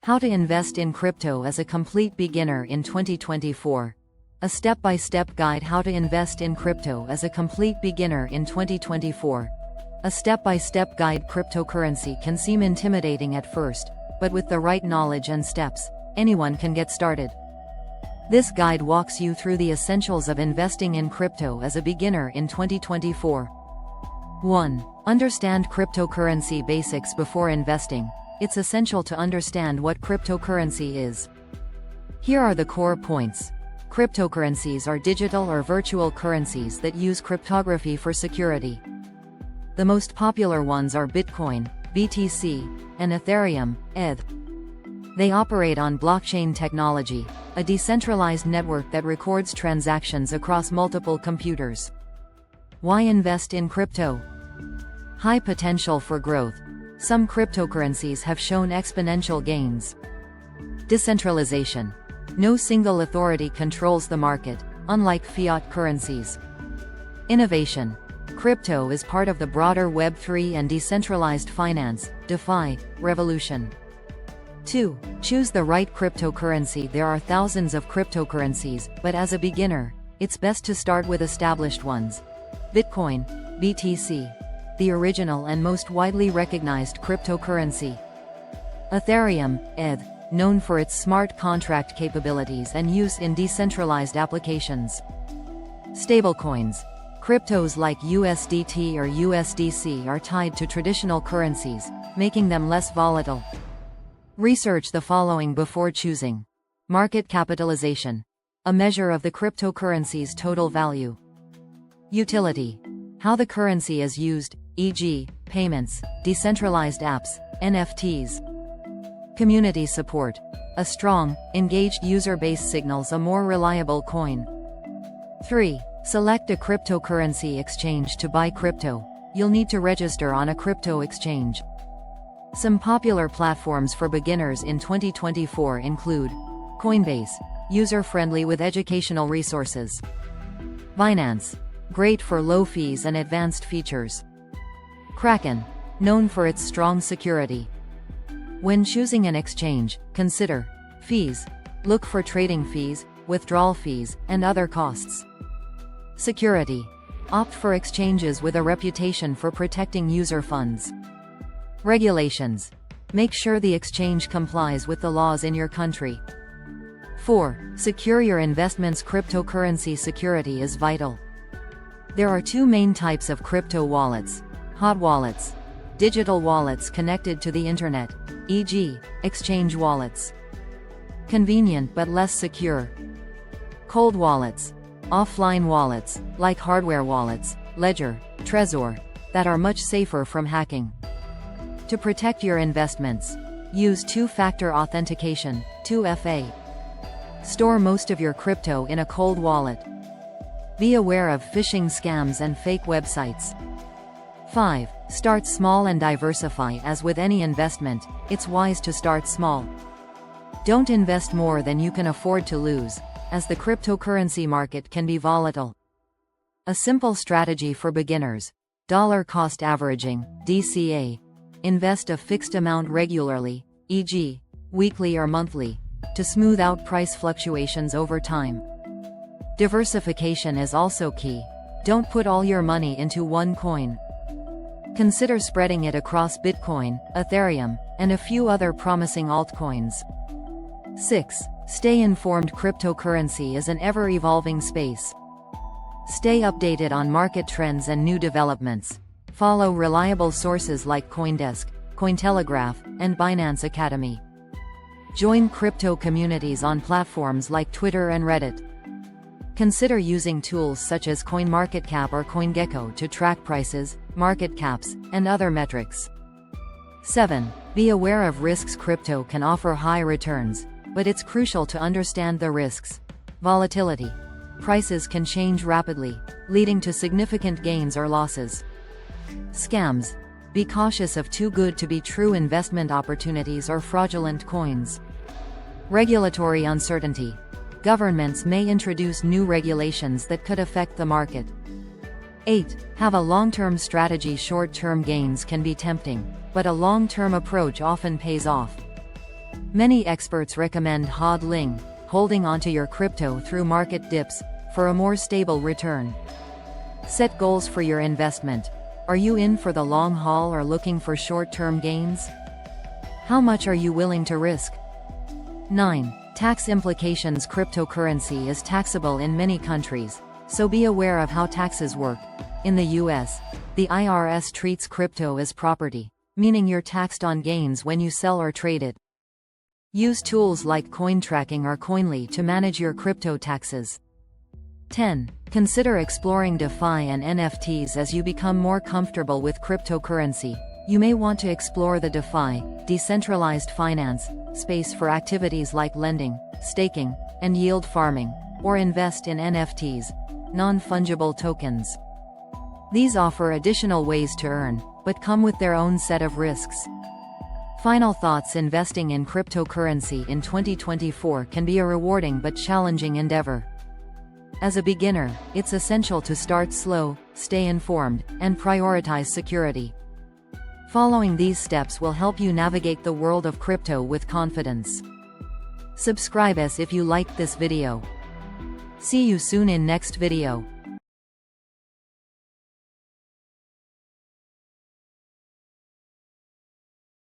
How to invest in crypto as a complete beginner in 2024. A step-by-step guide how to invest in crypto as a complete beginner in 2024. A step-by-step guide. Cryptocurrency can seem intimidating at first, but with the right knowledge and steps, anyone can get started. This guide walks you through the essentials of investing in crypto as a beginner in 2024. 1. Understand cryptocurrency basics before investing. It's essential to understand what cryptocurrency is. Here are the core points. Cryptocurrencies are digital or virtual currencies that use cryptography for security. The most popular ones are Bitcoin, BTC, and Ethereum, ETH. They operate on blockchain technology, a decentralized network that records transactions across multiple computers. Why invest in crypto? High potential for growth. Some cryptocurrencies have shown exponential gains. Decentralization. No single authority controls the market, unlike fiat currencies. Innovation. Crypto is part of the broader Web3 and decentralized finance, DeFi, revolution. 2. Choose the right cryptocurrency. There are thousands of cryptocurrencies, but as a beginner, it's best to start with established ones. Bitcoin, BTC. The original and most widely recognized cryptocurrency. Ethereum, ETH, known for its smart contract capabilities and use in decentralized applications. Stablecoins. Cryptos like USDT or USDC are tied to traditional currencies, making them less volatile. Research the following before choosing. Market capitalization. A measure of the cryptocurrency's total value. Utility. How the currency is used, e.g., payments, decentralized apps, NFTs. Community support. A strong, engaged user base signals a more reliable coin. 3. Select a cryptocurrency exchange to buy crypto. You'll need to register on a crypto exchange. Some popular platforms for beginners in 2024 include Coinbase, user-friendly with educational resources. Binance, great for low fees and advanced features. Kraken, known for its strong security. When choosing an exchange, consider fees. Look for trading fees, withdrawal fees, and other costs. Security. Opt for exchanges with a reputation for protecting user funds. Regulations. Make sure the exchange complies with the laws in your country. 4. Secure your investments. Cryptocurrency security is vital. There are two main types of crypto wallets. Hot wallets. Digital wallets connected to the internet, e.g., exchange wallets. Convenient but less secure. Cold wallets. Offline wallets, like hardware wallets, Ledger, Trezor, that are much safer from hacking. To protect your investments, use two-factor authentication, 2FA. Store most of your crypto in a cold wallet. Be aware of phishing scams and fake websites. 5. Start small and diversify. As with any investment, it's wise to start small. Don't invest more than you can afford to lose, as the cryptocurrency market can be volatile. A simple strategy for beginners. Dollar cost averaging, DCA. Invest a fixed amount regularly, e.g., weekly or monthly, to smooth out price fluctuations over time. Diversification is also key. Don't put all your money into one coin. Consider spreading it across Bitcoin, Ethereum, and a few other promising altcoins. 6. Stay informed. Cryptocurrency is an ever-evolving space. Stay updated on market trends and new developments. Follow reliable sources like CoinDesk, Cointelegraph, and Binance Academy. Join crypto communities on platforms like Twitter and Reddit. Consider using tools such as CoinMarketCap or CoinGecko to track prices, market caps, and other metrics. 7. Be aware of risks. Crypto can offer high returns, but it's crucial to understand the risks. Volatility. Prices can change rapidly, leading to significant gains or losses. Scams. Be cautious of too good to be true investment opportunities or fraudulent coins. Regulatory uncertainty. Governments may introduce new regulations that could affect the market. 8. Have a long-term strategy. Short-term gains can be tempting, but a long-term approach often pays off. Many experts recommend hodling, holding onto your crypto through market dips, for a more stable return. Set goals for your investment. Are you in for the long haul or looking for short-term gains? How much are you willing to risk? 9. Tax implications. Cryptocurrency is taxable in many countries, so be aware of how taxes work. In the US, the IRS treats crypto as property, meaning you're taxed on gains when you sell or trade it. Use tools like coin tracking or Coinly to manage your crypto taxes. 10. Consider exploring DeFi and NFTs. As you become more comfortable with cryptocurrency, you may want to explore the DeFi, decentralized finance, space for activities like lending, staking, and yield farming, or invest in NFTs, non-fungible tokens. These offer additional ways to earn, but come with their own set of risks. Final thoughts. Investing in cryptocurrency in 2024 can be a rewarding but challenging endeavor. As a beginner, it's essential to start slow, stay informed, and prioritize security. Following these steps will help you navigate the world of crypto with confidence. Subscribe us if you liked this video. See you soon in next video.